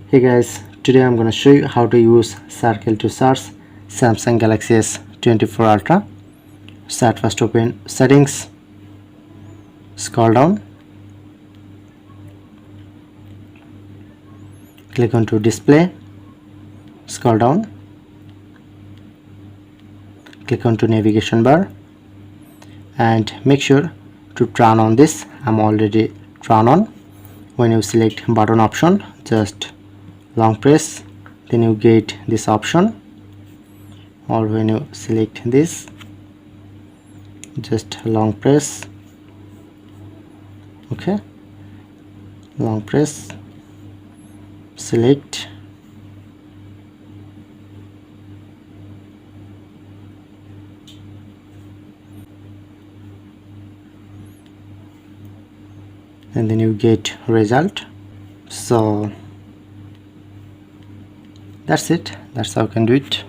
Hey guys, today I'm gonna show you how to use circle to search Samsung Galaxy S24 Ultra. Start first, open settings, scroll down, click on to display, scroll down, click on to navigation bar and make sure to turn on this. I'm already turned on. When you select button option, just long press, then you get this option, or when you select this, just long press. Okay, long press, select, and then you get result. So that's it. That's how you can do it.